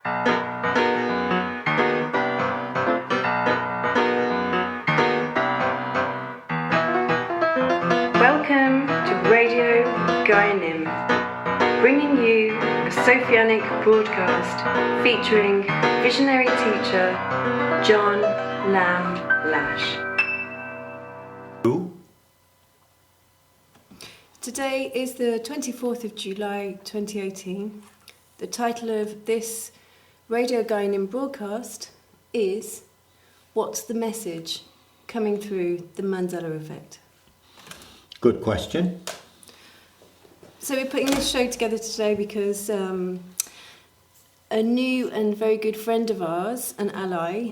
Welcome to Radio Gaianim, bringing you a Sophianic broadcast featuring visionary teacher John Lamb Lash. Today is the 24th of July 2018. The title of this Radio Gaianim broadcast is What's the Message Coming Through the Mandela Effect? Good question. So we're putting this show together today because a new and very good friend of ours, an ally,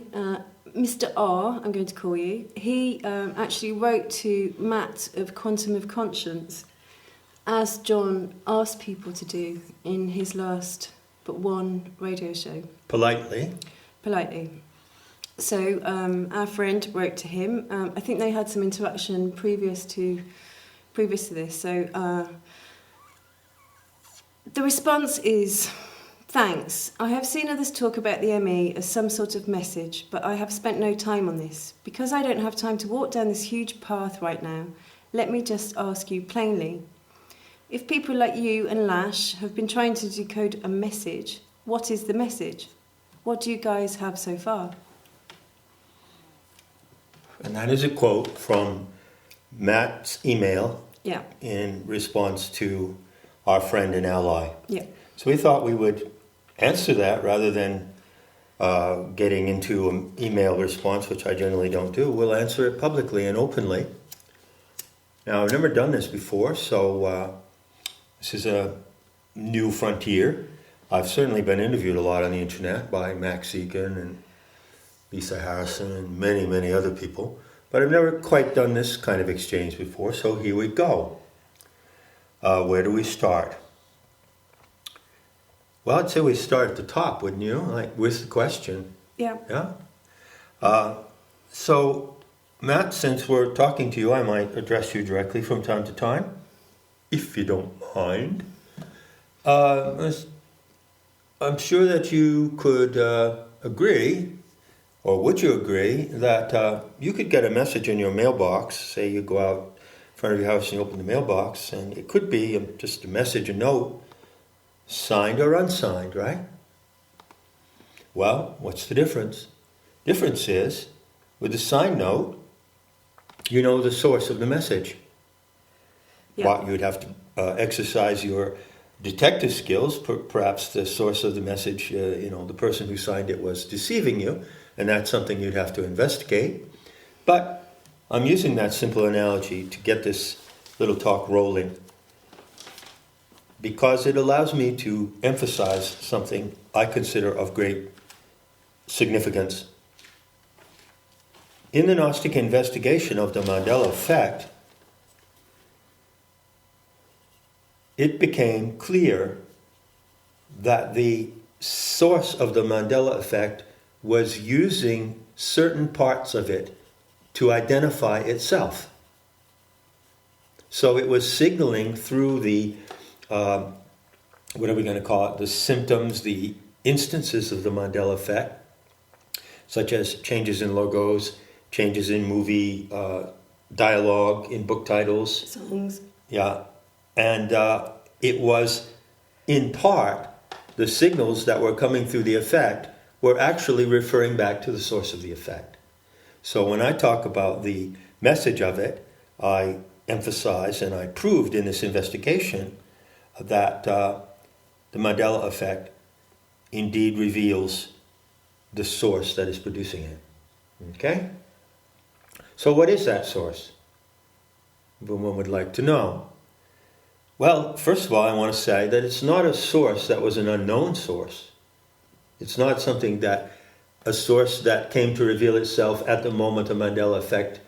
Mr. R, I'm going to call you, he actually wrote to Matt of Quantum of Conscience, as John asked people to do in his last but one radio show. Politely. So our friend wrote to him. I think they had some interaction previous to this. So the response is, thanks. I have seen others talk about the ME as some sort of message, but I have spent no time on this. Because I don't have time to walk down this huge path right now, let me just ask you plainly. If people like you and Lash have been trying to decode a message, what is the message? What do you guys have so far? And that is a quote from Matt's email in response to our friend and ally. Yeah. So we thought we would answer that rather than getting into an email response, which I generally don't do. We'll answer it publicly and openly. Now, I've never done this before, so this is a new frontier. I've certainly been interviewed a lot on the internet by Max Egan and Lisa Harrison and many, many other people. But I've never quite done this kind of exchange before, so here we go. Where do we start? Well, I'd say we start at the top, wouldn't you? Like, with the question. Yeah. Yeah? So, Matt, since we're talking to you, I might address you directly from time to time, if you don't mind. I'm sure that you could agree, or would you agree, that you could get a message in your mailbox. Say you go out in front of your house and you open the mailbox, and it could be just a message, a note, signed or unsigned, right? Well, what's the difference? Difference is, with the signed note, you know the source of the message. Yeah. But you'd have to exercise your detective skills. Perhaps the source of the message, the person who signed it was deceiving you, and that's something you'd have to investigate. But I'm using that simple analogy to get this little talk rolling because it allows me to emphasize something I consider of great significance. In the Gnostic investigation of the Mandela Effect, it became clear that the source of the Mandela Effect was using certain parts of it to identify itself. So it was signaling through the, what are we going to call it, the symptoms, the instances of the Mandela Effect, such as changes in logos, changes in movie dialogue, in book titles. Songs. Yeah. And it was, in part, the signals that were coming through the effect were actually referring back to the source of the effect. So when I talk about the message of it, I emphasize and I proved in this investigation that the Mandela Effect indeed reveals the source that is producing it. Okay? So what is that source? One would like to know. Well, first of all, I want to say that it's not a source that was an unknown source. It's not something that, a source that came to reveal itself at the moment the Mandela Effect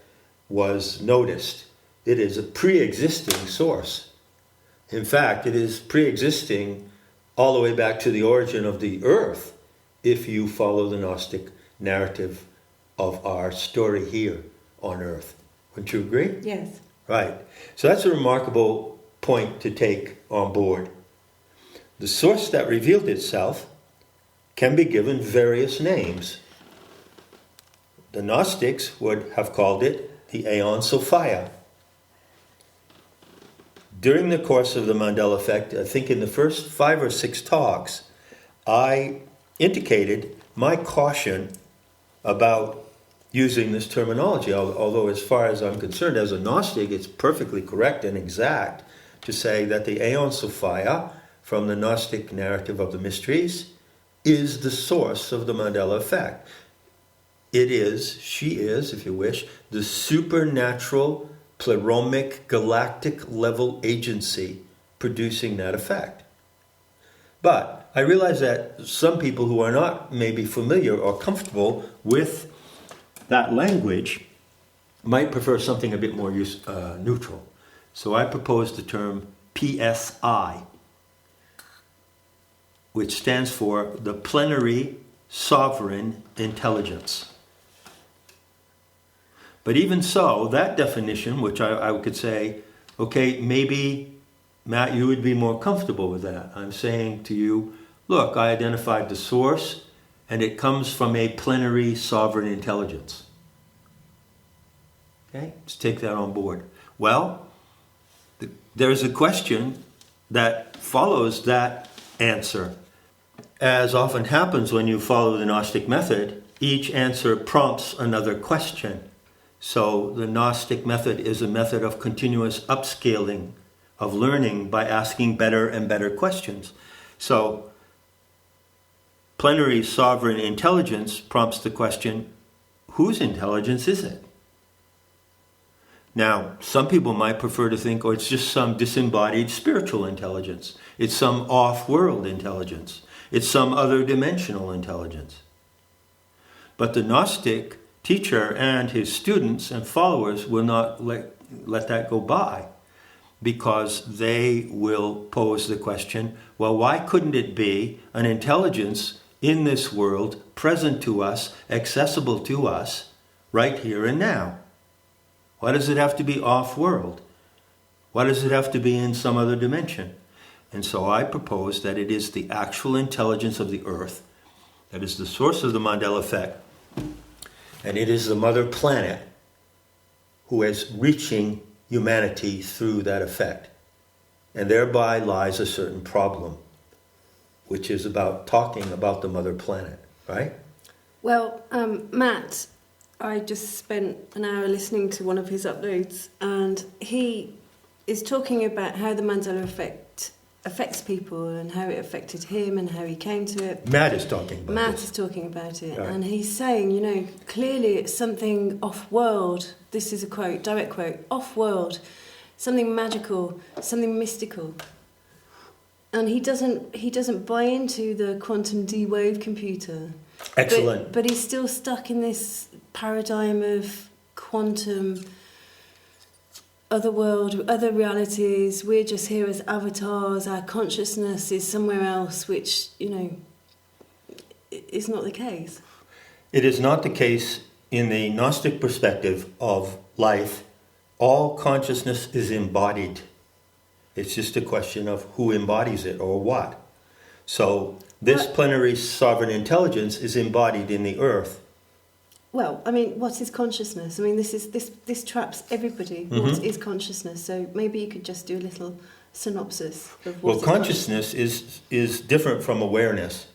was noticed. It is a pre-existing source. In fact, it is pre-existing all the way back to the origin of the earth, if you follow the Gnostic narrative of our story here on earth. Wouldn't you agree? Yes. Right. So that's a remarkable point to take on board. The source that revealed itself can be given various names. The Gnostics would have called it the Aeon Sophia. During the course of the Mandela Effect, I think in the first 5 or 6 talks, I indicated my caution about using this terminology, although as far as I'm concerned, as a Gnostic, it's perfectly correct and exact to say that the Aeon Sophia, from the Gnostic narrative of the mysteries, is the source of the Mandela Effect. She is, if you wish, the supernatural, pleromic, galactic level agency producing that effect. But I realize that some people who are not maybe familiar or comfortable with that language might prefer something a bit more neutral. So I propose the term PSI, which stands for the Plenary Sovereign Intelligence. But even so, that definition, which I could say, okay, maybe, Matt, you would be more comfortable with that. I'm saying to you, look, I identified the source, and it comes from a plenary sovereign intelligence. Okay, let's take that on board. Well, there's a question that follows that answer. As often happens when you follow the Gnostic method, each answer prompts another question. So the Gnostic method is a method of continuous upscaling, of learning by asking better and better questions. So plenary sovereign intelligence prompts the question, whose intelligence is it? Now, some people might prefer to think, it's just some disembodied spiritual intelligence. It's some off-world intelligence. It's some other dimensional intelligence. But the Gnostic teacher and his students and followers will not let that go by, because they will pose the question, well, why couldn't it be an intelligence in this world, present to us, accessible to us, right here and now? Why does it have to be off-world? Why does it have to be in some other dimension? And so I propose that it is the actual intelligence of the earth that is the source of the Mandela Effect. And it is the mother planet who is reaching humanity through that effect. And thereby lies a certain problem, which is about talking about the mother planet, right? Well, Matt, I just spent an hour listening to one of his uploads, and he is talking about how the Mandela Effect affects people and how it affected him and how he came to it. Matt is talking about Matt this. is talking about it, Right. and he's saying, clearly it's something off-world. This is a quote, direct quote, off-world, something magical, something mystical. And he doesn't buy into the quantum D-wave computer. Excellent. But he's still stuck in this paradigm of quantum, other world, other realities. We're just here as avatars. Our consciousness is somewhere else, which, is not the case. It is not the case in the Gnostic perspective of life. All consciousness is embodied. It's just a question of who embodies it or what. So this plenary sovereign intelligence is embodied in the earth. Well, what is consciousness? This traps everybody. Mm-hmm. What is consciousness? So maybe you could just do a little synopsis of what Well, consciousness is different from awareness.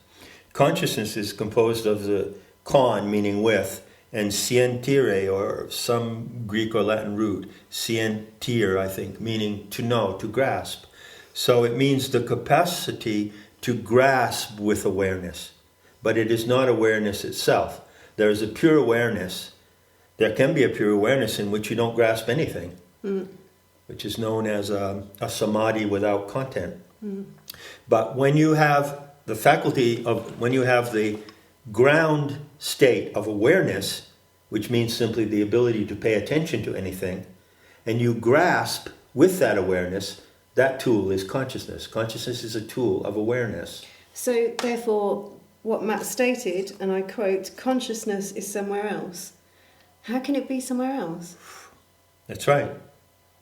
Consciousness is composed of the con, meaning with, and scientire, or some Greek or Latin root, scientir, I think, meaning to know, to grasp. So it means the capacity to grasp with awareness. But it is not awareness itself. There is a pure awareness. There can be a pure awareness in which you don't grasp anything, which is known as a samadhi without content. But when you have when you have the ground state of awareness, which means simply the ability to pay attention to anything, and you grasp with that awareness, that tool is consciousness. Consciousness is a tool of awareness. So therefore, what Matt stated, and I quote, consciousness is somewhere else. How can it be somewhere else? That's right.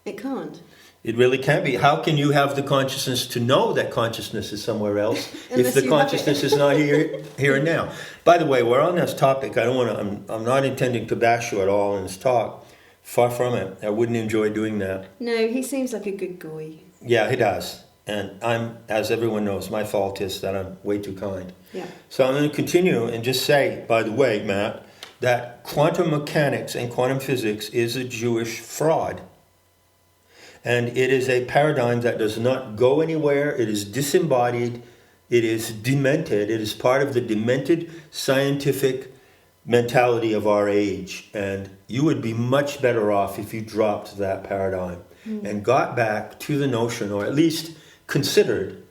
It can't. It really can't be. How can you have the consciousness to know that consciousness is somewhere else if Unless the you have consciousness it. is not here and now? By the way, we're on this topic. I don't want to. I'm not intending to bash you at all in this talk. Far from it. I wouldn't enjoy doing that. No, he seems like a good guy. Yeah, he does. And I'm, as everyone knows, my fault is that I'm way too kind. Yeah. So I'm going to continue and just say, by the way, Matt, that quantum mechanics and quantum physics is a Jewish fraud. And it is a paradigm that does not go anywhere. It is disembodied. It is demented. It is part of the demented scientific mentality of our age. And you would be much better off if you dropped that paradigm and got back to the notion, or at least considered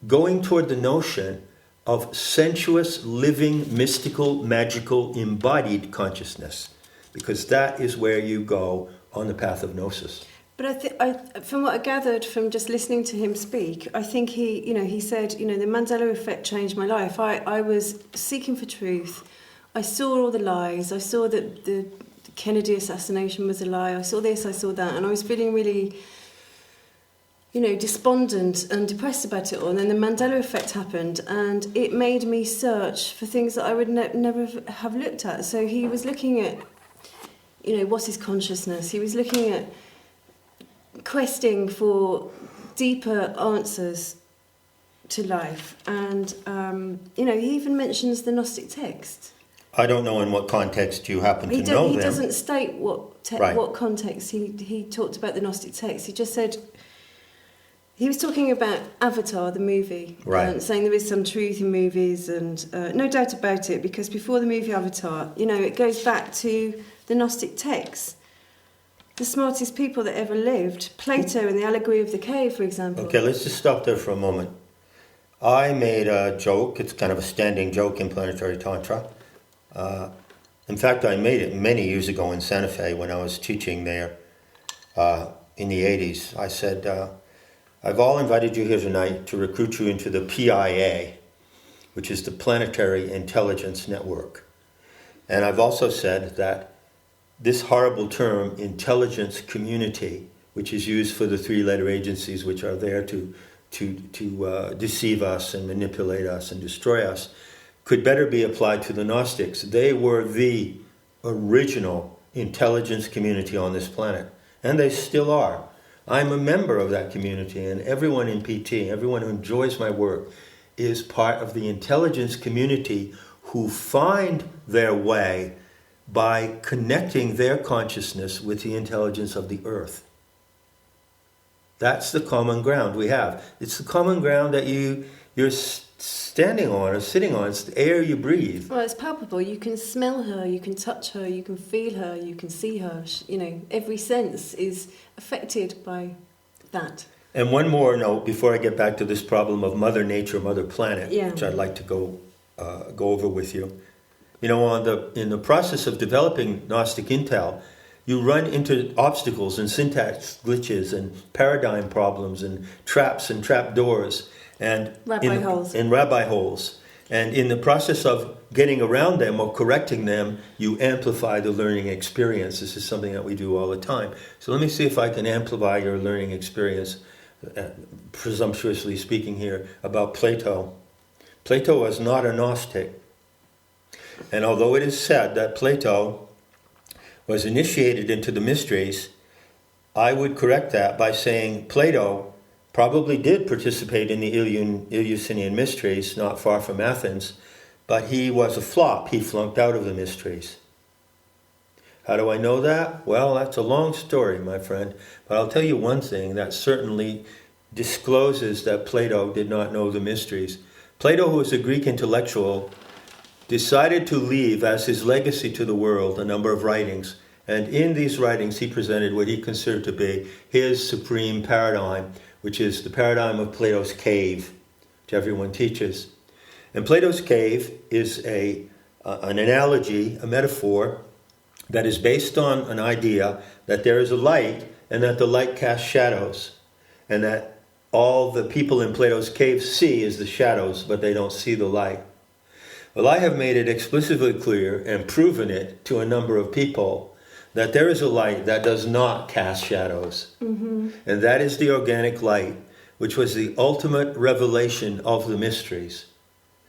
going toward the notion of sensuous, living, mystical, magical, embodied consciousness. Because that is where you go on the path of gnosis. But from what I gathered from just listening to him speak, I think he said, the Mandela Effect changed my life. I was seeking for truth. I saw all the lies. I saw that the Kennedy assassination was a lie. I saw this, I saw that. And I was feeling really, despondent and depressed about it all. And then the Mandela Effect happened, and it made me search for things that I would never have looked at. So he was looking at, what is consciousness? He was looking at questing for deeper answers to life. And, he even mentions the Gnostic text. I don't know in what context you happen to know them. He doesn't state what Right. what context he talked about the Gnostic text. He just said, he was talking about Avatar, the movie, Right. and saying there is some truth in movies, and no doubt about it, because before the movie Avatar, it goes back to the Gnostic texts. The smartest people that ever lived, Plato in the Allegory of the Cave, for example. Okay, let's just stop there for a moment. I made a joke, it's kind of a standing joke in Planetary Tantra. In fact, I made it many years ago in Santa Fe when I was teaching there in the 80s. I said, I've all invited you here tonight to recruit you into the PIA, which is the Planetary Intelligence Network. And I've also said that this horrible term, intelligence community, which is used for the three-letter agencies which are there to deceive us and manipulate us and destroy us, could better be applied to the Gnostics. They were the original intelligence community on this planet, and they still are. I'm a member of that community, and everyone in PT, everyone who enjoys my work, is part of the intelligence community who find their way by connecting their consciousness with the intelligence of the earth. That's the common ground we have. It's the common ground that you're standing on or sitting on. It's the air you breathe. Well, it's palpable. You can smell her, you can touch her, you can feel her, you can see her. Every sense is affected by that. And one more note before I get back to this problem of Mother Nature, Mother Planet, which I'd like to go over with you. In the process of developing Gnostic intel, you run into obstacles and syntax glitches and paradigm problems and traps and trapdoors and rabbi holes. And in the process of getting around them or correcting them, you amplify the learning experience. This is something that we do all the time. So let me see if I can amplify your learning experience, presumptuously speaking here, about Plato. Plato was not a Gnostic. And although it is said that Plato was initiated into the mysteries, I would correct that by saying Plato probably did participate in the Eleusinian mysteries, not far from Athens, but he was a flop. He flunked out of the mysteries. How do I know that? Well, that's a long story, my friend, but I'll tell you one thing that certainly discloses that Plato did not know the mysteries. Plato, who was a Greek intellectual, decided to leave as his legacy to the world a number of writings, and in these writings he presented what he considered to be his supreme paradigm, which is the paradigm of Plato's cave, which everyone teaches. And Plato's cave is an analogy, a metaphor, that is based on an idea that there is a light and that the light casts shadows, and that all the people in Plato's cave see is the shadows, but they don't see the light. Well, I have made it explicitly clear and proven it to a number of people that there is a light that does not cast shadows. Mm-hmm. And that is the organic light, which was the ultimate revelation of the mysteries.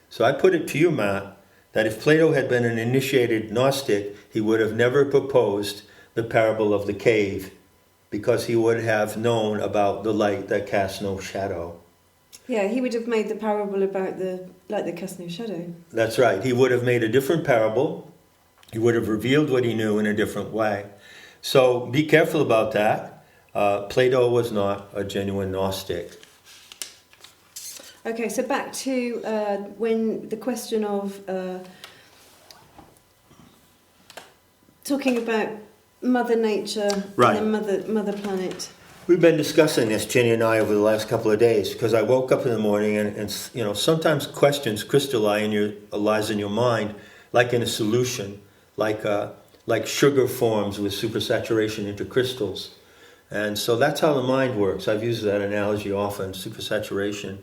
So I put it to you, Matt, that if Plato had been an initiated Gnostic, he would have never proposed the parable of the cave, because he would have known about the light that casts no shadow. Yeah, he would have made the parable about the light that casts no shadow. That's right. He would have made a different parable. He would have revealed what he knew in a different way. So be careful about that. Plato was not a genuine Gnostic. Okay, so back to when the question of talking about Mother Nature Right. and the Mother Planet. We've been discussing this, Jenny and I, over the last couple of days, because I woke up in the morning and sometimes questions crystallize in your mind, like in a solution, like sugar forms with supersaturation into crystals. And so that's how the mind works. I've used that analogy often, supersaturation.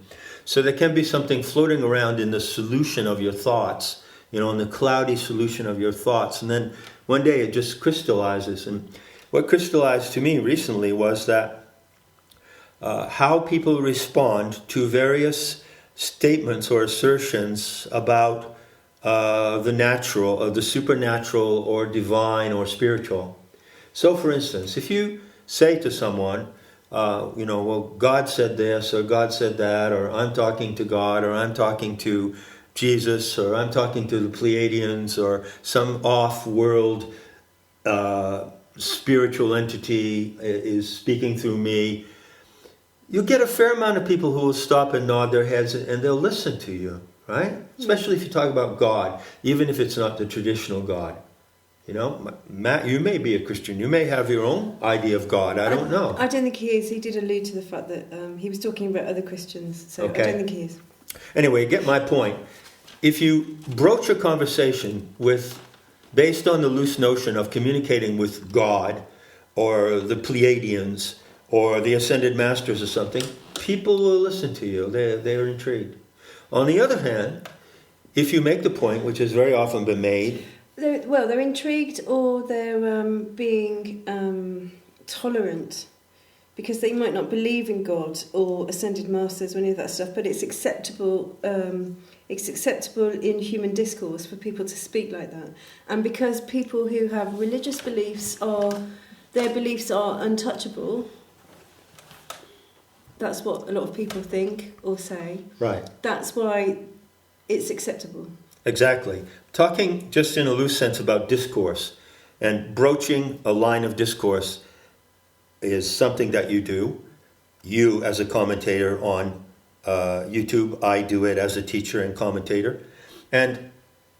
So there can be something floating around in the solution of your thoughts, in the cloudy solution of your thoughts. And then one day it just crystallizes. And what crystallized to me recently was that how people respond to various statements or assertions about the natural, the supernatural or divine or spiritual. So for instance, if you say to someone, well, God said this, or God said that, or I'm talking to God, or I'm talking to Jesus, or I'm talking to the Pleiadians, or some off-world spiritual entity is speaking through me, you get a fair amount of people who will stop and nod their heads and they'll listen to you, right? Especially if you talk about God, even if it's not the traditional God. Matt, you may be a Christian. You may have your own idea of God. I don't know. I don't think he is. He did allude to the fact that he was talking about other Christians. So Okay. I don't think he is. Anyway, get my point. If you broach a conversation based on the loose notion of communicating with God or the Pleiadians or the Ascended Masters or something, people will listen to you. They're intrigued. On the other hand, if you make the point, which has very often been made, They're intrigued, or they're being tolerant, because they might not believe in God or Ascended Masters or any of that stuff, but it's acceptable. It's acceptable in human discourse for people to speak like that, and because people who have religious beliefs their beliefs are untouchable. That's what a lot of people think or say. right? That's why it's acceptable. Exactly. Talking just in a loose sense about discourse and broaching a line of discourse is something that you do. You as a commentator on YouTube, I do it as a teacher and commentator. And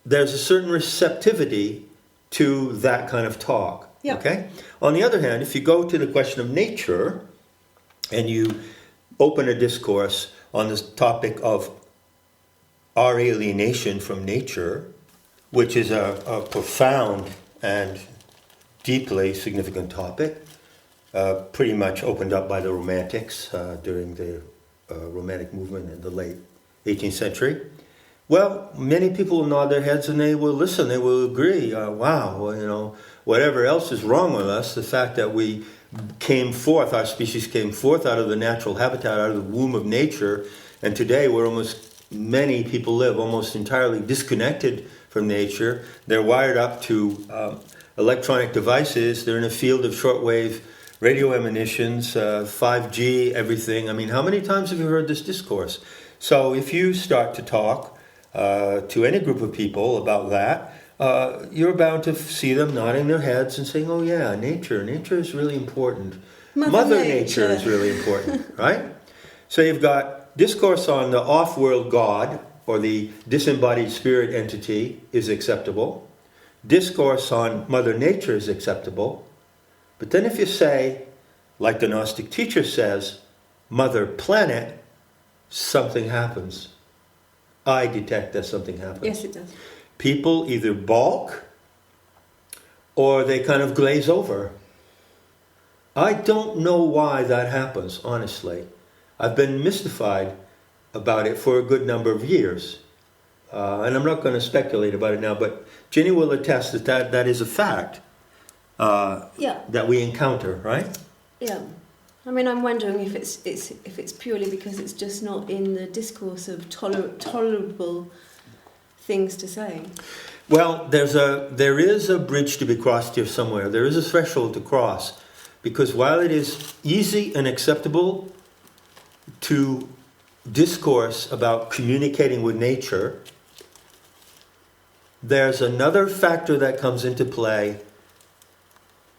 there's a certain receptivity to that kind of talk. Yeah. Okay? On the other hand, if you go to the question of nature and you open a discourse on this topic of our alienation from nature, which is a profound and deeply significant topic, pretty much opened up by the Romantics during the Romantic movement in the late 18th century. Well, many people will nod their heads and they will listen, they will agree. Wow, well, whatever else is wrong with us, the fact that we came forth, our species came forth out of the natural habitat, out of the womb of nature, and today many people live almost entirely disconnected from nature. They're wired up to electronic devices. They're in a field of shortwave radio emanations, 5G, everything. I mean, how many times have you heard this discourse? So if you start to talk to any group of people about that, you're bound to see them nodding their heads and saying, oh yeah, nature is really important. Mother Nature is really important, right? So you've got discourse on the off-world God or the disembodied spirit entity is acceptable. Discourse on Mother Nature is acceptable. But then if you say, like the Gnostic teacher says, Mother Planet, something happens. I detect that something happens. Yes, it does. People either balk or they kind of glaze over. I don't know why that happens, honestly. I've been mystified about it for a good number of years. And I'm not going to speculate about it now, but Jenny will attest that is a fact. Yeah. that we encounter, right? Yeah. I mean, I'm wondering if it's purely because it's just not in the discourse of tolerable things to say. Well, there is a bridge to be crossed here somewhere. There is a threshold to cross, because while it is easy and acceptable to discourse about communicating with nature, there's another factor that comes into play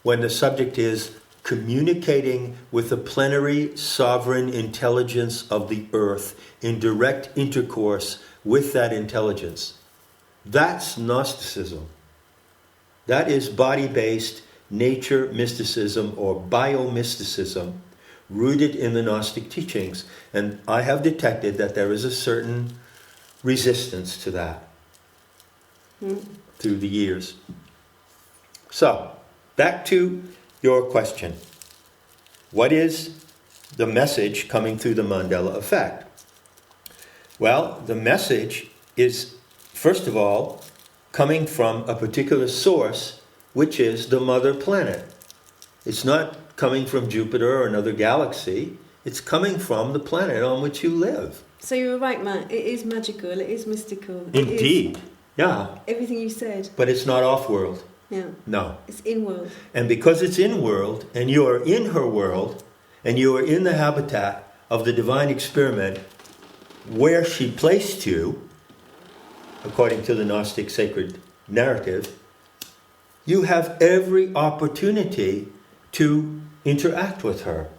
when the subject is communicating with the plenary sovereign intelligence of the earth in direct intercourse with that intelligence. That's Gnosticism. That is body-based nature mysticism or biomysticism rooted in the Gnostic teachings. And I have detected that there is a certain resistance to that through the years. So, back to your question. What is the message coming through the Mandela Effect? Well, the message is, first of all, coming from a particular source, which is the mother planet. It's not coming from Jupiter or another galaxy. It's coming from the planet on which you live. So you were right, Matt. It is magical. It is mystical. Indeed. Yeah. Everything you said. But it's not off-world. Yeah. No. It's in-world. And because it's in-world, and you are in her world, and you are in the habitat of the divine experiment where she placed you, according to the Gnostic sacred narrative, you have every opportunity to interact with her.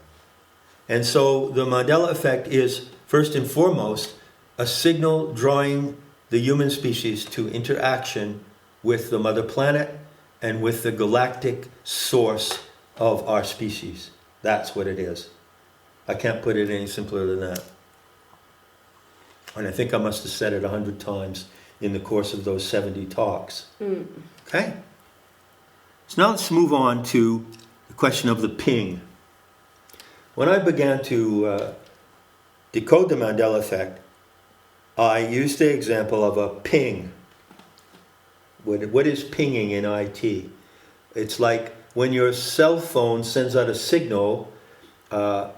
And so the Mandela Effect is, first and foremost, a signal drawing the human species to interaction with the mother planet and with the galactic source of our species. That's what it is. I can't put it any simpler than that. And I think I must have said it 100 times in the course of those 70 talks. Okay? So now let's move on to the question of the ping. When I began to decode the Mandela Effect, I used the example of a ping. What is pinging in IT? It's like when your cell phone sends out a signal.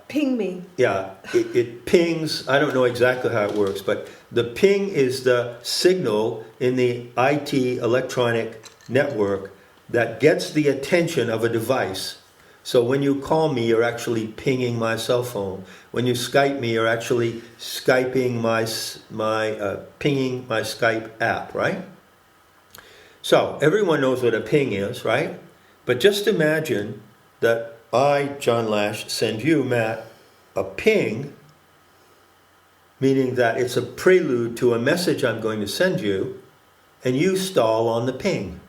Ping me. Yeah, it pings. I don't know exactly how it works, but the ping is the signal in the IT electronic network that gets the attention of a device. So when you call me, you're actually pinging my cell phone. When you Skype me, you're actually Skyping pinging my Skype app, right? So everyone knows what a ping is, right? But just imagine that I, John Lash, send you, Matt, a ping, meaning that it's a prelude to a message I'm going to send you, and you stall on the ping.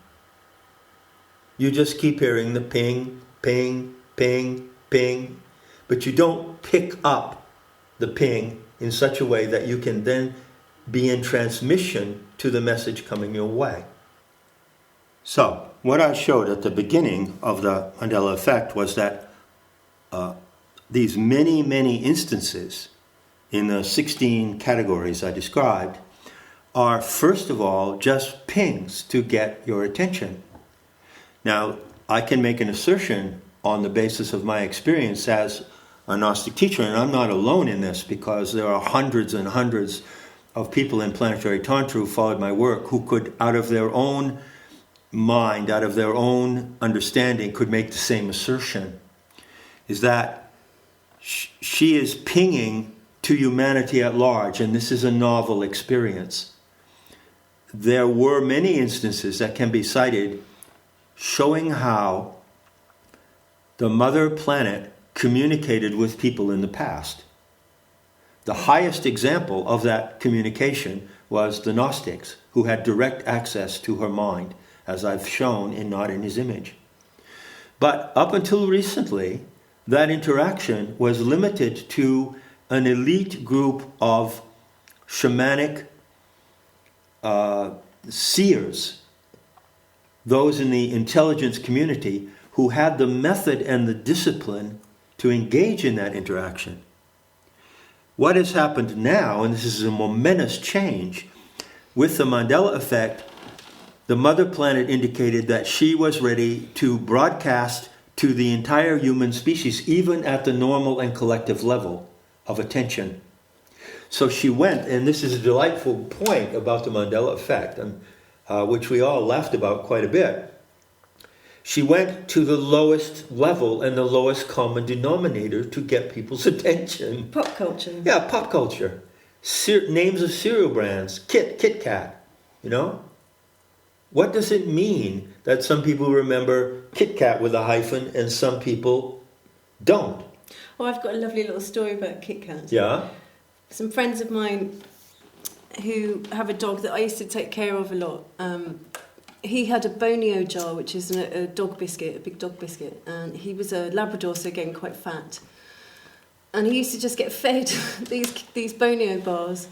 You just keep hearing the ping, ping, ping, ping, but you don't pick up the ping in such a way that you can then be in transmission to the message coming your way. So, what I showed at the beginning of the Mandela Effect was that these many, many instances in the 16 categories I described are, first of all, just pings to get your attention. Now, I can make an assertion on the basis of my experience as a Gnostic teacher, and I'm not alone in this because there are hundreds and hundreds of people in Planetary Tantra who followed my work who could, out of their own mind, out of their own understanding, could make the same assertion, is that she is pinging to humanity at large, and this is a novel experience. There were many instances that can be cited showing how the mother planet communicated with people in the past. The highest example of that communication was the Gnostics, who had direct access to her mind, as I've shown in Not in His Image. But up until recently, that interaction was limited to an elite group of shamanic seers, those in the intelligence community who had the method and the discipline to engage in that interaction. What has happened now, and this is a momentous change, with the Mandela Effect, the mother planet indicated that she was ready to broadcast to the entire human species, even at the normal and collective level of attention. So she went, and this is a delightful point about the Mandela Effect, and, which we all laughed about quite a bit. She went to the lowest level and the lowest common denominator to get people's attention. Pop culture. Yeah, pop culture. Names of cereal brands. Kit Kat, you know? What does it mean that some people remember Kit Kat with a hyphen and some people don't? Well, I've got a lovely little story about Kit Kat. Yeah? Some friends of mine who have a dog that I used to take care of a lot, he had a Bonio jar, which is a dog biscuit, a big dog biscuit, and he was a Labrador, so getting quite fat. And he used to just get fed these Bonio bars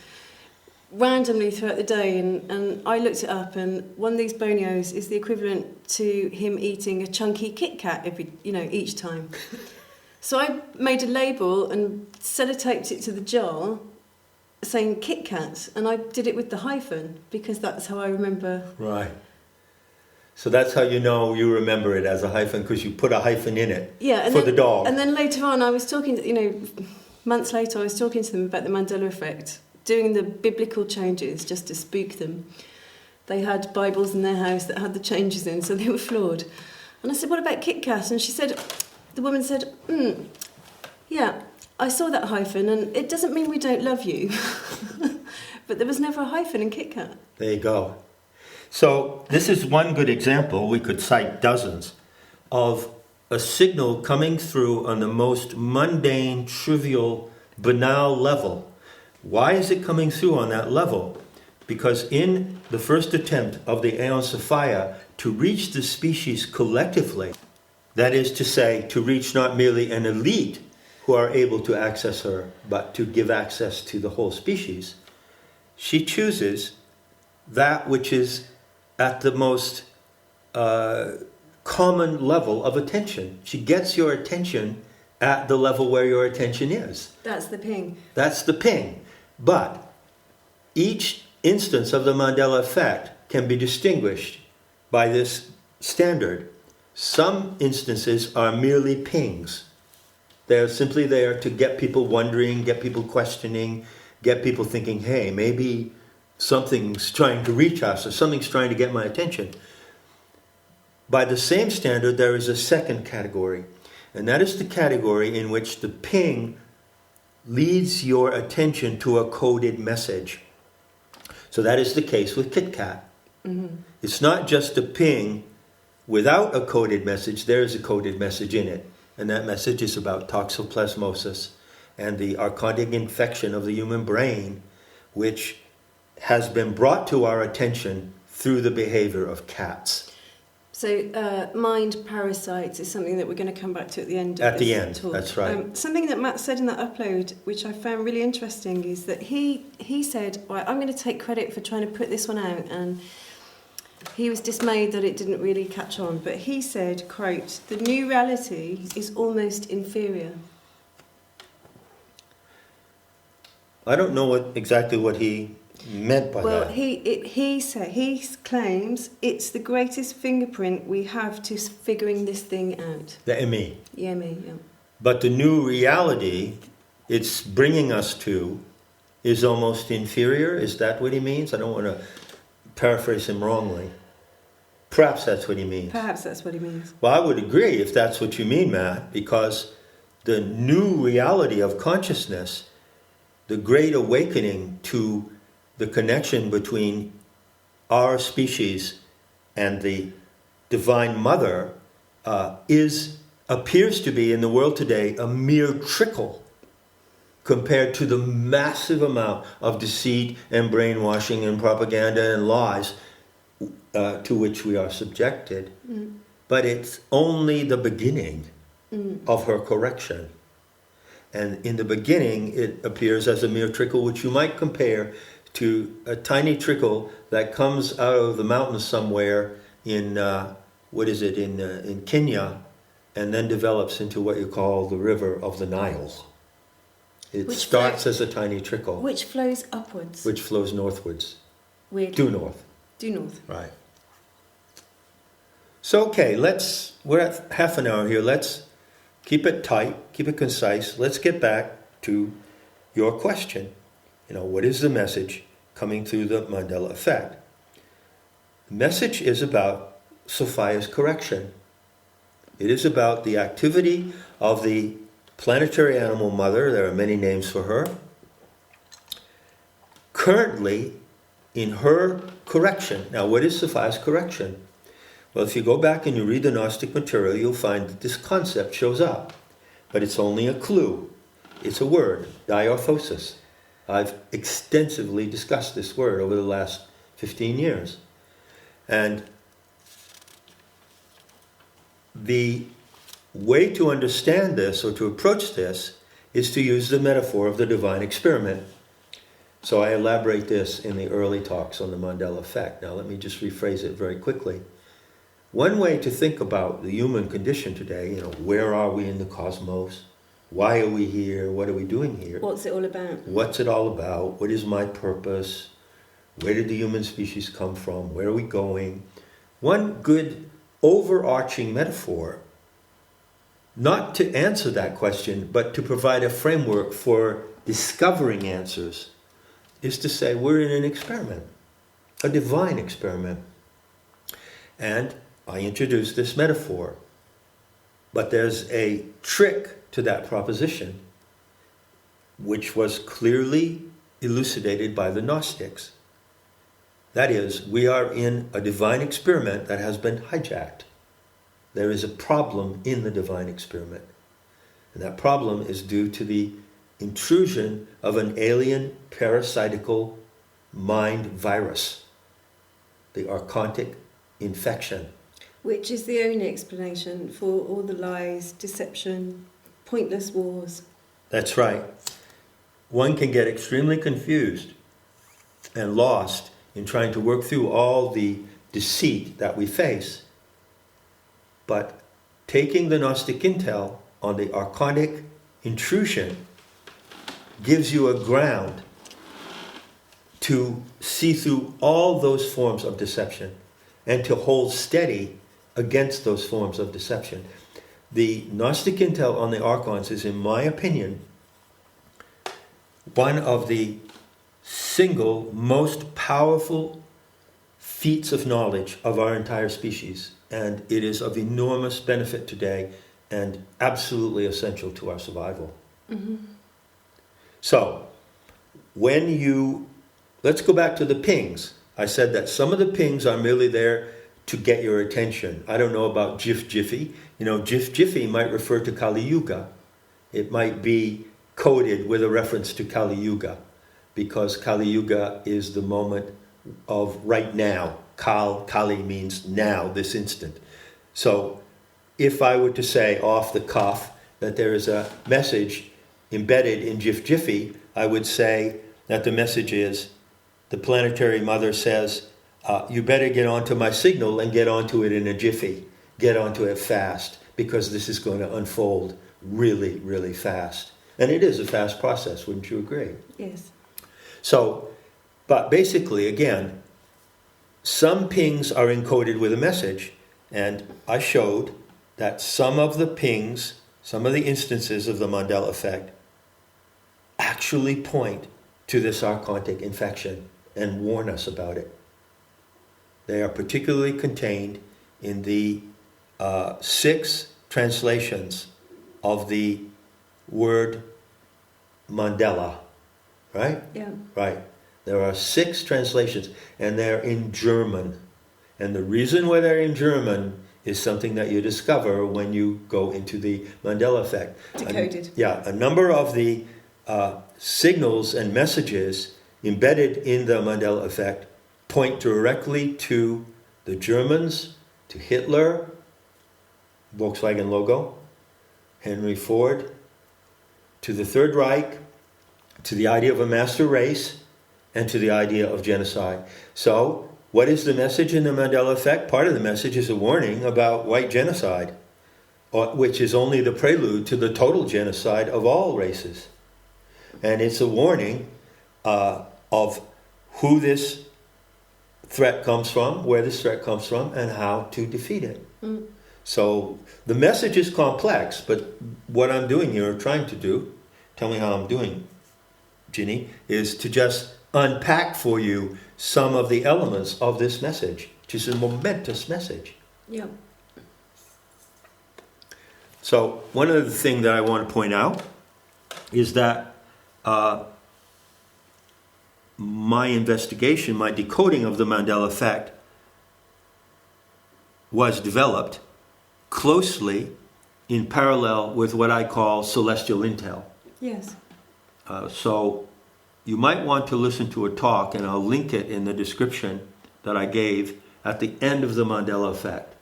randomly throughout the day, and I looked it up, and one of these Bonios is the equivalent to him eating a chunky Kit Kat each time. So I made a label and sellotaped it to the jar saying Kit Kat, and I did it with the hyphen because that's how I remember. Right. So that's how you remember it as a hyphen, because you put a hyphen in it for the dog. And then later on I was talking, months later I was talking to them about the Mandela Effect, doing the biblical changes just to spook them. They had Bibles in their house that had the changes in, so they were floored. And I said, what about Kit Kat? And the woman said, yeah, I saw that hyphen, and it doesn't mean we don't love you. But there was never a hyphen in Kit Kat. There you go. So this is one good example, we could cite dozens, of a signal coming through on the most mundane, trivial, banal level. Why is it coming through on that level? Because in the first attempt of the Aeon Sophia to reach the species collectively, that is to say, to reach not merely an elite who are able to access her, but to give access to the whole species, she chooses that which is at the most common level of attention. She gets your attention at the level where your attention is. That's the ping. That's the ping. But each instance of the Mandela Effect can be distinguished by this standard. Some instances are merely pings. They're simply there to get people wondering, get people questioning, get people thinking, hey, maybe something's trying to reach us or something's trying to get my attention. By the same standard, there is a second category, and that is the category in which the ping leads your attention to a coded message. So that is the case with Kit Kat. Mm-hmm. It's not just a ping without a coded message, there is a coded message in it, and that message is about toxoplasmosis and the archonic infection of the human brain, which has been brought to our attention through the behavior of cats. So mind parasites is something that we're going to come back to at the end of this talk. That's right. Something that Matt said in that upload, which I found really interesting, is that he said, right, I'm going to take credit for trying to put this one out, and he was dismayed that it didn't really catch on, but he said, quote, the new reality is almost inferior. I don't know exactly what he meant by that. Well, he claims it's the greatest fingerprint we have to figuring this thing out. The ME. Yeah, me, yeah. But the new reality it's bringing us to is almost inferior. Is that what he means? I don't want to paraphrase him wrongly. Perhaps that's what he means. Perhaps that's what he means. Well, I would agree if that's what you mean, Matt, because the new reality of consciousness, the great awakening to the connection between our species and the Divine Mother appears to be in the world today a mere trickle compared to the massive amount of deceit and brainwashing and propaganda and lies to which we are subjected. Mm. But it's only the beginning of her correction. And in the beginning, it appears as a mere trickle, which you might compare to a tiny trickle that comes out of the mountains somewhere in, in Kenya, and then develops into what you call the river of the Nile. It starts as a tiny trickle. Which flows upwards. Which flows northwards. Weirdly. Due north. Due north. Right. So, okay, we're at half an hour here. Let's keep it tight, keep it concise. Let's get back to your question. What is the message coming through the Mandela Effect? The message is about Sophia's correction. It is about the activity of the planetary animal mother. There are many names for her. Currently, in her correction. Now, what is Sophia's correction? Well, if you go back and you read the Gnostic material, you'll find that this concept shows up. But it's only a clue. It's a word, diorthosis. I've extensively discussed this word over the last 15 years. And the way to understand this or to approach this is to use the metaphor of the divine experiment. So I elaborate this in the early talks on the Mandela Effect. Now let me just rephrase it very quickly. One way to think about the human condition today, where are we in the cosmos? Why are we here? What are we doing here? What's it all about? What's it all about? What is my purpose? Where did the human species come from? Where are we going? One good overarching metaphor, not to answer that question, but to provide a framework for discovering answers, is to say we're in an experiment, a divine experiment. And I introduced this metaphor, but there's a trick to that proposition, which was clearly elucidated by the Gnostics. That is, we are in a divine experiment that has been hijacked. There is a problem in the divine experiment. And that problem is due to the intrusion of an alien parasitical mind virus, the archontic infection. Which is the only explanation for all the lies, deception, pointless wars. That's right. One can get extremely confused and lost in trying to work through all the deceit that we face. But taking the Gnostic intel on the archonic intrusion gives you a ground to see through all those forms of deception and to hold steady against those forms of deception. The Gnostic intel on the archons is, in my opinion, one of the single most powerful feats of knowledge of our entire species. And it is of enormous benefit today and absolutely essential to our survival. Mm-hmm. So, let's go back to the pings. I said that some of the pings are merely there to get your attention. I don't know about Jiffy. Jiffy might refer to Kali Yuga. It might be coded with a reference to Kali Yuga, because Kali Yuga is the moment of right now. Kali means now, this instant. So if I were to say off the cuff that there is a message embedded in Jiffy, I would say that the message is, the planetary mother says, you better get onto my signal and get onto it in a jiffy. Get onto it fast, because this is going to unfold really, really fast. And it is a fast process, wouldn't you agree? Yes. So, but basically, again, some pings are encoded with a message, and I showed that some of the pings, some of the instances of the Mandela Effect, actually point to this archontic infection and warn us about it. They are particularly contained in the 6 translations of the word Mandela, right? Yeah. Right. There are 6 translations, and they're in German. And the reason why they're in German is something that you discover when you go into the Mandela Effect. Decoded. A number of the signals and messages embedded in the Mandela Effect point directly to the Germans, to Hitler, Volkswagen logo, Henry Ford, to the Third Reich, to the idea of a master race, and to the idea of genocide. So, what is the message in the Mandela Effect? Part of the message is a warning about white genocide, which is only the prelude to the total genocide of all races. And it's a warning of who this threat comes from, where this threat comes from, and how to defeat it. So the message is complex, but what I'm doing here, or trying to do, tell me how I'm doing, Ginny, is to just unpack for you some of the elements of this message, which is a momentous message. Yeah. So one other thing that I want to point out is that my investigation, my decoding of the Mandela Effect was developed closely in parallel with what I call celestial intel. Yes. So you might want to listen to a talk, and I'll link it in the description that I gave at the end of the Mandela Effect,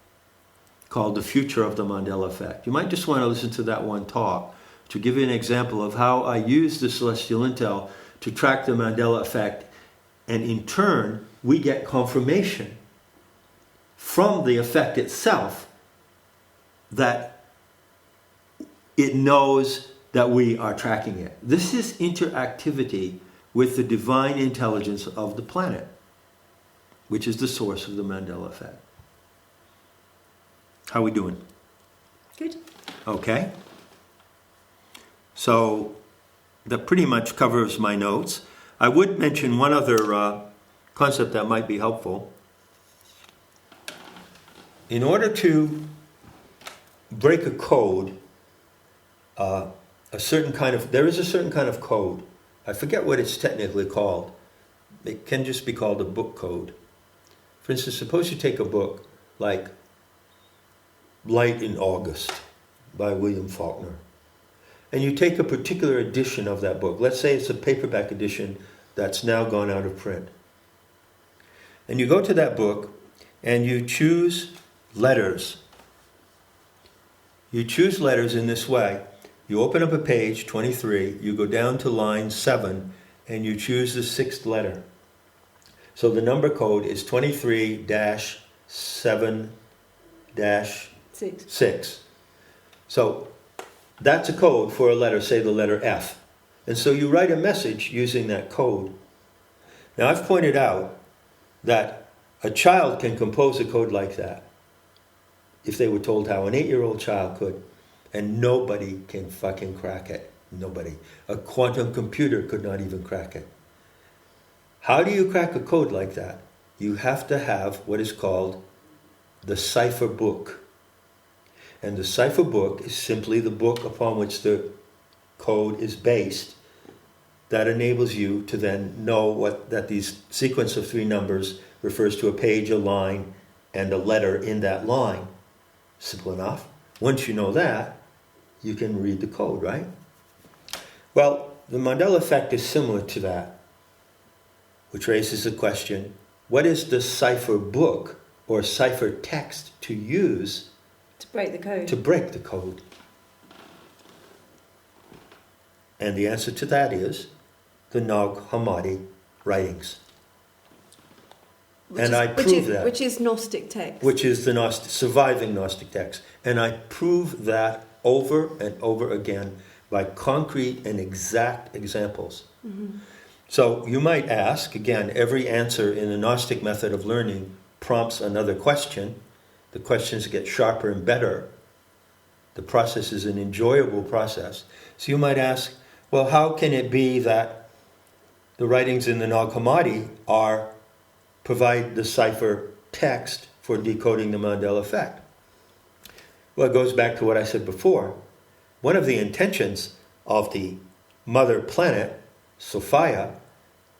called The Future of the Mandela Effect. You might just want to listen to that one talk to give you an example of how I use the celestial intel to track the Mandela Effect, and in turn we get confirmation from the effect itself that it knows that we are tracking it. This is interactivity with the divine intelligence of the planet, which is the source of the Mandela Effect. How are we doing? Good. Okay. So that pretty much covers my notes. I would mention one other concept that might be helpful. In order to break a code, there is a certain kind of code. I forget what it's technically called. It can just be called a book code. For instance, suppose you take a book like Light in August by William Faulkner, and you take a particular edition of that book. Let's say it's a paperback edition that's now gone out of print. And you go to that book and you choose letters. You choose letters in this way. You open up a page, 23, you go down to line 7, and you choose the 6th letter. So the number code is 23-7-6. So that's a code for a letter, say the letter F. And so you write a message using that code. Now I've pointed out that a child can compose a code like that if they were told how. An 8-year-old child could. And nobody can fucking crack it. Nobody. A quantum computer could not even crack it. How do you crack a code like that? You have to have what is called the cipher book. And the cipher book is simply the book upon which the code is based that enables you to then know that these sequence of 3 numbers refers to a page, a line, and a letter in that line. Simple enough. Once you know that, you can read the code, right? Well, the Mandela Effect is similar to that, which raises the question, what is the cipher book or cipher text to use to break the code? To break the code. And the answer to that is the Nag Hammadi writings. I prove that. Which is Gnostic text. Which is the surviving Gnostic text. And I prove that over and over again by concrete and exact examples. Mm-hmm. So you might ask, again, every answer in the Gnostic method of learning prompts another question. The questions get sharper and better. The process is an enjoyable process. So you might ask, well, how can it be that the writings in the Nag Hammadi provide the cipher text for decoding the Mandela Effect? Well, it goes back to what I said before. One of the intentions of the mother planet, Sophia,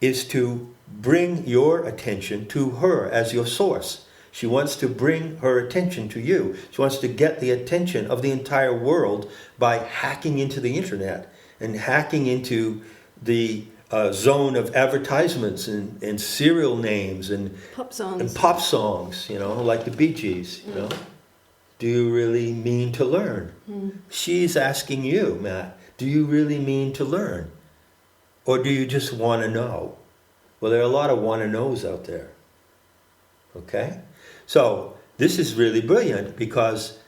is to bring your attention to her as your source. She wants to bring her attention to you. She wants to get the attention of the entire world by hacking into the internet and hacking into the zone of advertisements and serial names and pop songs. And pop songs, like the Bee Gees, know. Do you really mean to learn? She's asking you, Matt, do you really mean to learn? Or do you just want to know? Well, there are a lot of want-to-knows out there. Okay? So, this is really brilliant because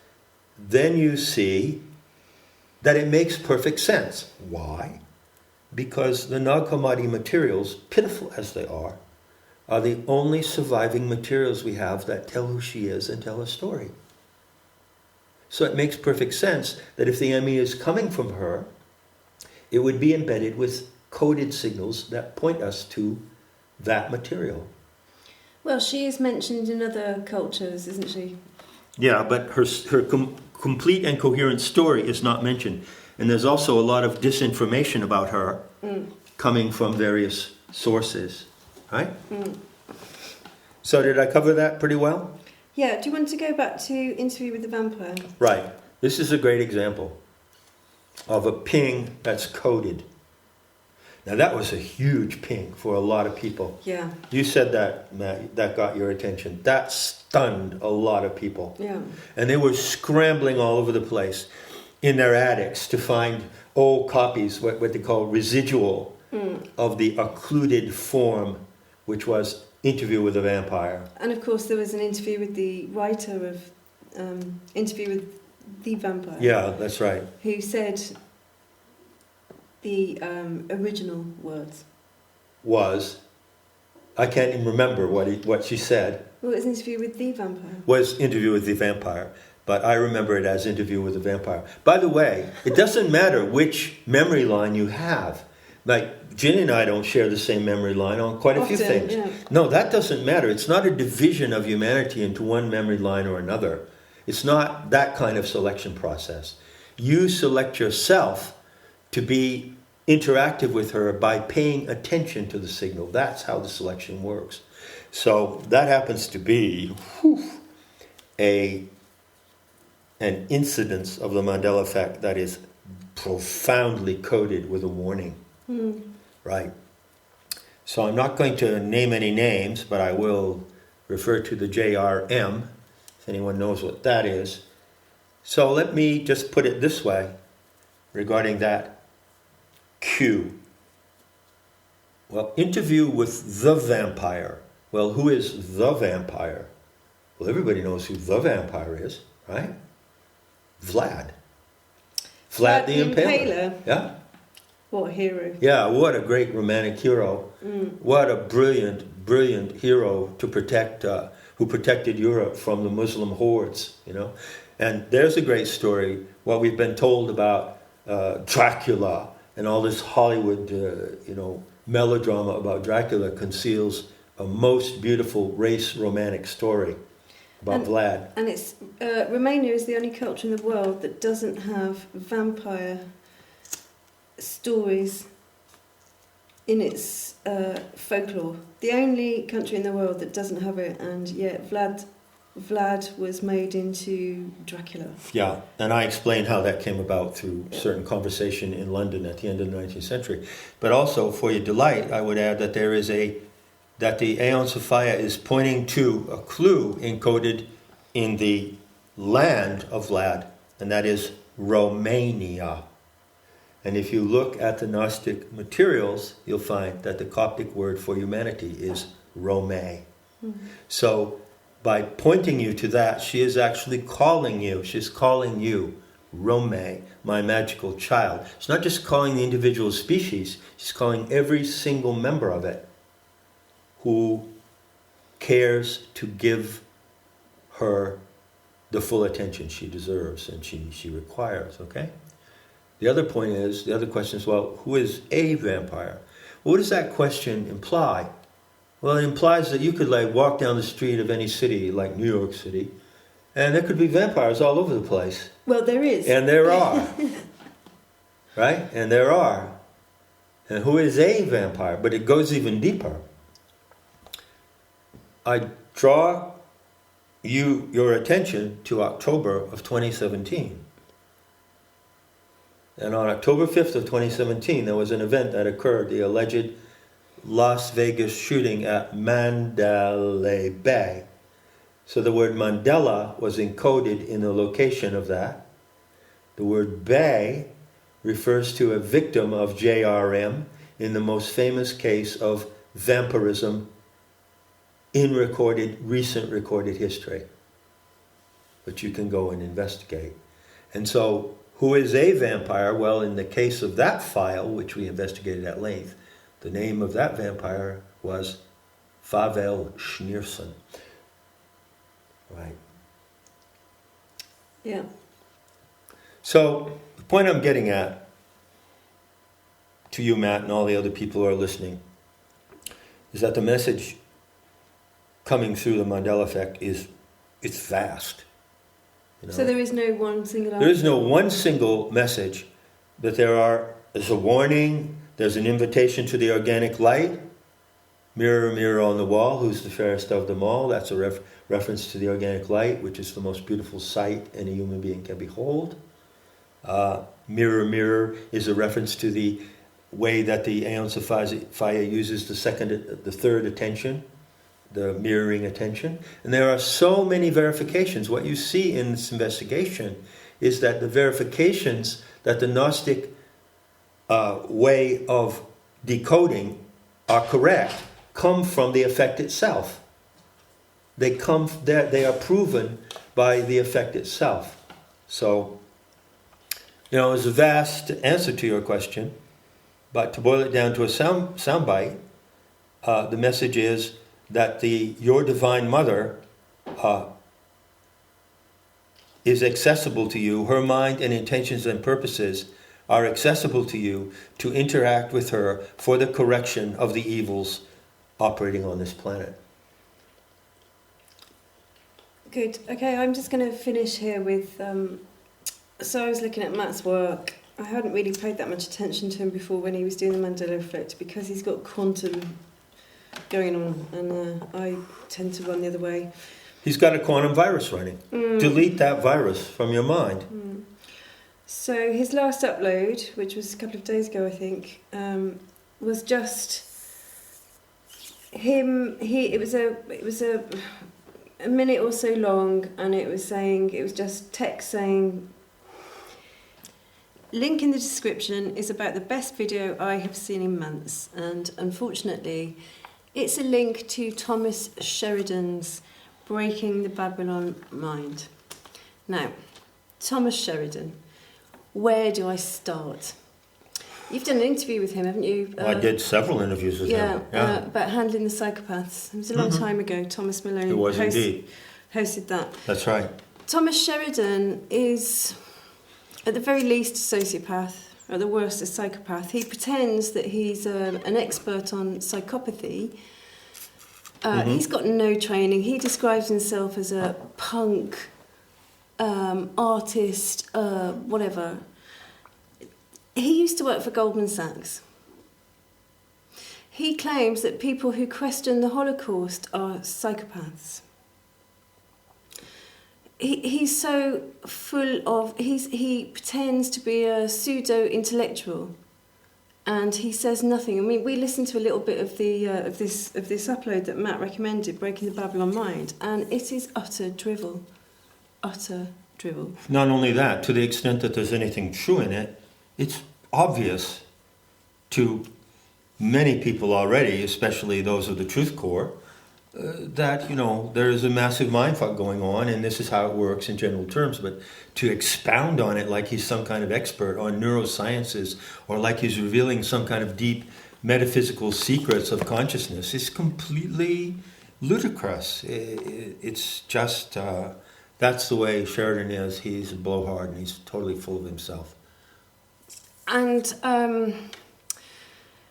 then you see that it makes perfect sense. Why? Because the Nag Hammadi materials, pitiful as they are are the only surviving materials we have that tell who she is and tell her story. So it makes perfect sense that if the ME is coming from her, it would be embedded with coded signals that point us to that material. Well, she is mentioned in other cultures, isn't she? Yeah, but her complete and coherent story is not mentioned. And there's also a lot of disinformation about her coming from various sources, right? So did I cover that pretty well? Yeah, do you want to go back to Interview with the Vampire? Right. This is a great example of a ping that's coded. Now that was a huge ping for a lot of people. Yeah. You said that, Matt, that got your attention. That stunned a lot of people. Yeah. And they were scrambling all over the place in their attics to find old copies, what they call residual, of the occluded form, which was Interview with a Vampire. And of course there was an interview with the writer of Interview with the Vampire. Yeah, that's right. Who said the original words. I can't even remember what she said. Well, it was Interview with the Vampire. Was Interview with the Vampire. But I remember it as Interview with the Vampire. By the way, it doesn't matter which memory line you have. Like, Ginny and I don't share the same memory line on quite a few things. Yeah. No, that doesn't matter. It's not a division of humanity into one memory line or another. It's not that kind of selection process. You select yourself to be interactive with her by paying attention to the signal. That's how the selection works. So that happens to be an incidence of the Mandela Effect that is profoundly coded with a warning. Right. So I'm not going to name any names, but I will refer to the JRM, if anyone knows what that is. So let me just put it this way regarding that Q. Well, Interview with the Vampire. Well, who is the vampire? Well, everybody knows who the vampire is, right? Vlad. Vlad the Impaler. Yeah. What a hero. Yeah, what a great romantic hero. What a brilliant, brilliant hero to protect, who protected Europe from the Muslim hordes, you know. And there's a great story, what we've been told about Dracula, and all this Hollywood, melodrama about Dracula conceals a most beautiful race romantic story about Vlad. And it's Romania is the only culture in the world that doesn't have vampire stories in its folklore. The only country in the world that doesn't have it, and yet Vlad was made into Dracula. Yeah, and I explained how that came about through certain conversation in London at the end of the 19th century. But also, for your delight, I would add that that the Aeon Sophia is pointing to a clue encoded in the land of Vlad, and that is Romania. And if you look at the Gnostic materials, you'll find that the Coptic word for humanity is Rome. So by pointing you to that, she is actually calling you. She's calling you Rome, my magical child. She's not just calling the individual species, she's calling every single member of it who cares to give her the full attention she deserves and she requires, okay? The other question is, well, who is a vampire? Well, what does that question imply? Well, it implies that you could walk down the street of any city, like New York City, and there could be vampires all over the place. Well, there is. And there are. Right? And there are. And who is a vampire? But it goes even deeper. I draw your attention to October of 2017. And on October 5th of 2017, there was an event that occurred, the alleged Las Vegas shooting at Mandalay Bay. So the word Mandela was encoded in the location of that. The word Bay refers to a victim of JRM in the most famous case of vampirism in recent recorded history. But you can go and investigate. And so, who is a vampire? Well, in the case of that file, which we investigated at length, the name of that vampire was Favel Schneerson. Right. Yeah. So the point I'm getting at, to you, Matt, and all the other people who are listening, is that the message coming through the Mandela Effect it's vast. You know? So there is no one single answer? There is no one single message, but there's a warning, there's an invitation to the organic light. Mirror, mirror on the wall, who's the fairest of them all? That's a reference to the organic light, which is the most beautiful sight any human being can behold. Mirror, mirror is a reference to the way that the Aeon Sophia uses the third attention, the mirroring attention. And there are so many verifications. What you see in this investigation is that the verifications that the gnostic way of decoding are correct come from the effect itself. They are proven by the effect itself. So, it's a vast answer to your question, but to boil it down to a soundbite, the message is that your Divine Mother is accessible to you. Her mind and intentions and purposes are accessible to you to interact with her for the correction of the evils operating on this planet. Good. Okay, I'm just going to finish here with... so I was looking at Matt's work. I hadn't really paid that much attention to him before when he was doing the Mandela Effect because he's got quantum going on and I tend to run the other way. He's got a quantum virus running. Delete that virus from your mind. So his last upload, which was a couple of days ago I think, was just... it was a minute or so long, and it was just text saying, link in the description is about the best video I have seen in months, and unfortunately it's a link to Thomas Sheridan's Breaking the Babylon Mind. Now, Thomas Sheridan, where do I start? You've done an interview with him, haven't you? I did several interviews with him. Yeah, about handling the psychopaths. It was a long time ago. Thomas Malone hosted that. That's right. Thomas Sheridan is, at the very least, a sociopath, or at the worst, a psychopath. He pretends that he's an expert on psychopathy. He's got no training. He describes himself as a punk, artist, whatever. He used to work for Goldman Sachs. He claims that people who question the Holocaust are psychopaths. He's so full of... He pretends to be a pseudo-intellectual, and he says nothing. I mean, we listened to a little bit of this upload that Matt recommended, Breaking the Babylon Mind, and it is utter drivel. Utter drivel. Not only that, to the extent that there's anything true in it, it's obvious to many people already, especially those of the Truth Core, that, there is a massive mindfuck going on, and this is how it works in general terms. But to expound on it like he's some kind of expert on neurosciences, or like he's revealing some kind of deep metaphysical secrets of consciousness, is completely ludicrous. It's just, that's the way Sheridan is. He's a blowhard, and he's totally full of himself. And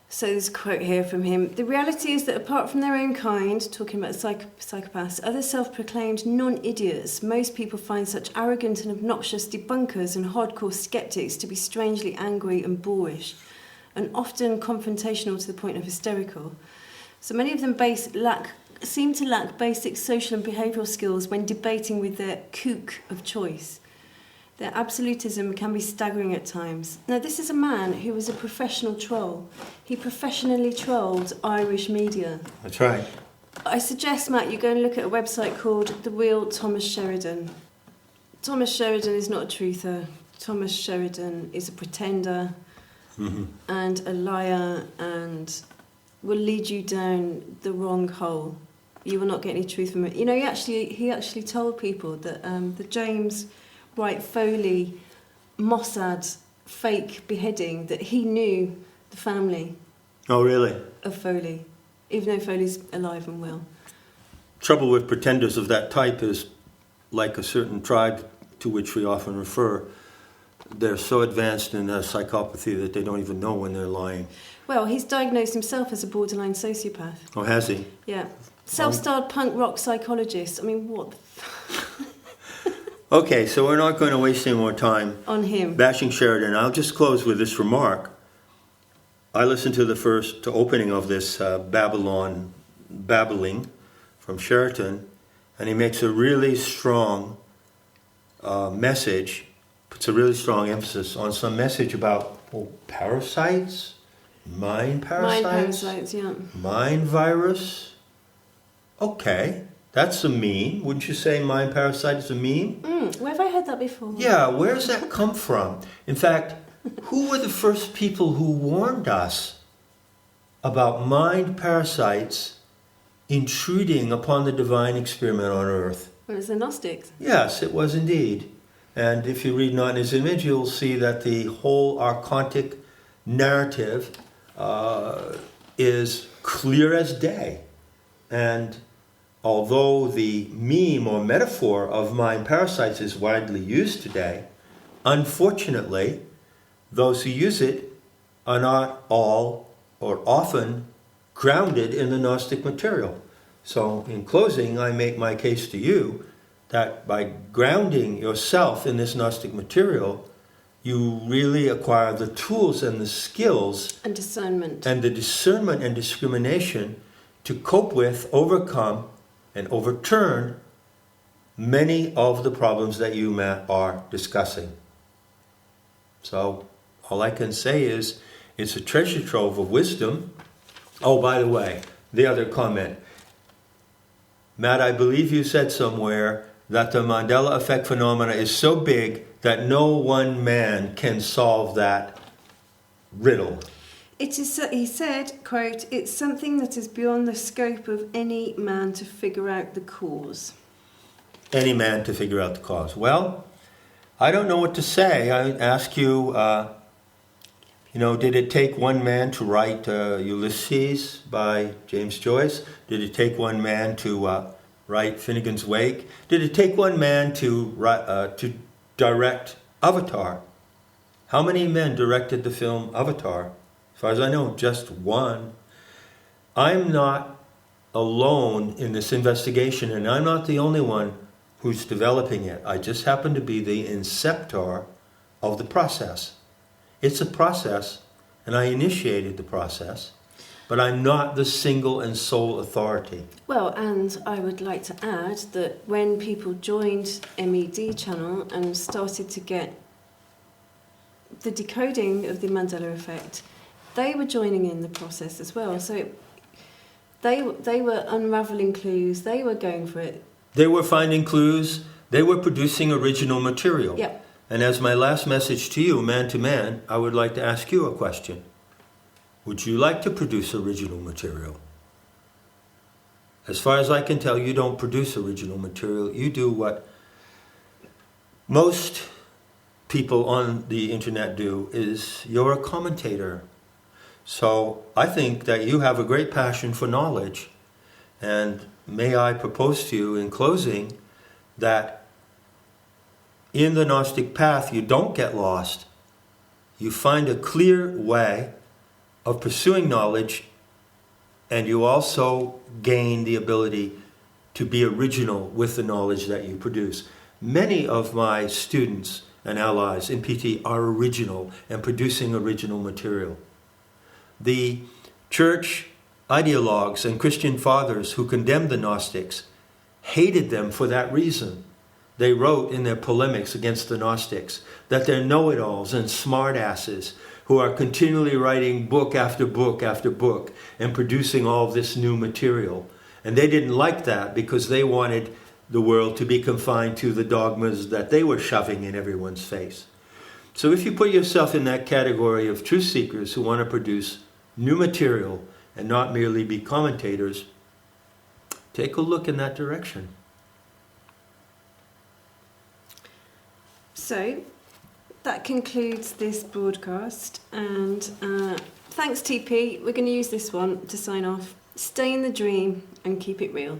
so there's a quote here from him. The reality is that apart from their own kind, talking about psychopaths, other self-proclaimed non-idiots, most people find such arrogant and obnoxious debunkers and hardcore skeptics to be strangely angry and boorish, and often confrontational to the point of hysterical. So many of them seem to lack basic social and behavioural skills when debating with their kook of choice. Their absolutism can be staggering at times. Now, this is a man who was a professional troll. He professionally trolled Irish media. That's right. I suggest, Matt, you go and look at a website called The Real Thomas Sheridan. Thomas Sheridan is not a truther. Thomas Sheridan is a pretender and a liar, and will lead you down the wrong hole. You will not get any truth from it. He actually told people that the James Wright Foley Mossad fake beheading, that he knew the family. Oh, really? Of Foley. even though Foley's alive and well. Trouble with pretenders of that type is, like a certain tribe to which we often refer, they're so advanced in their psychopathy that they don't even know when they're lying. Well, he's diagnosed himself as a borderline sociopath. Oh, has he? Yeah. Self-styled punk rock psychologist. I mean, what the Okay, so we're not going to waste any more time on him. bashing Sheridan. I'll just close with this remark. I listened to the first opening of this babbling from Sheridan, and he makes a really strong message, puts a really strong emphasis on some message about parasites, mind parasites, yeah. mind virus. Okay, that's a meme. Wouldn't you say mind parasite is a meme? Where have I heard that before? Yeah, where does that come from? In fact, who were the first people who warned us about mind parasites intruding upon the divine experiment on earth? Well, it's the Gnostics. Yes, it was indeed. And if you read Not in His Image, you'll see that the whole archontic narrative is clear as day. And although the meme or metaphor of mind parasites is widely used today, unfortunately, those who use it are not all or often grounded in the Gnostic material. So in closing, I make my case to you that by grounding yourself in this Gnostic material, you really acquire the tools and the skills and discernment and the discernment and discrimination to cope with, overcome, and overturn many of the problems that you are discussing. So all I can say is it's a treasure trove of wisdom. Oh, by the way, the other comment. Matt, I believe you said somewhere that the Mandela Effect phenomena is so big that no one man can solve that riddle. It is, he said, quote, "It's something that is beyond the scope of any man to figure out the cause." Any man to figure out the cause. Well, I don't know what to say. I ask you, did it take one man to write Ulysses by James Joyce? Did it take one man to write Finnegan's Wake? Did it take one man to direct Avatar? How many men directed the film Avatar? As far as I know, just one. I'm not alone in this investigation, and I'm not the only one who's developing it. I just happen to be the inceptor of the process. It's a process, and I initiated the process, but I'm not the single and sole authority. Well, and I would like to add that when people joined MED channel and started to get the decoding of the Mandela Effect, they were joining in the process as well. So they were unravelling clues. They were going for it. They were finding clues. They were producing original material. Yep. And as my last message to you, man to man, I would like to ask you a question. Would you like to produce original material? As far as I can tell, you don't produce original material. You do what most people on the internet do, is you're a commentator. So I think that you have a great passion for knowledge. And may I propose to you in closing that in the Gnostic path, you don't get lost. You find a clear way of pursuing knowledge, and you also gain the ability to be original with the knowledge that you produce. Many of my students and allies in PT are original and producing original material. The church ideologues and Christian fathers who condemned the Gnostics hated them for that reason. They wrote in their polemics against the Gnostics that they're know-it-alls and smartasses who are continually writing book after book after book and producing all this new material. And they didn't like that because they wanted the world to be confined to the dogmas that they were shoving in everyone's face. So if you put yourself in that category of truth seekers who want to produce new material and not merely be commentators, take a look in that direction. So that concludes this broadcast, and Thanks, TP. We're going to use this one to sign off. Stay in the dream and keep it real.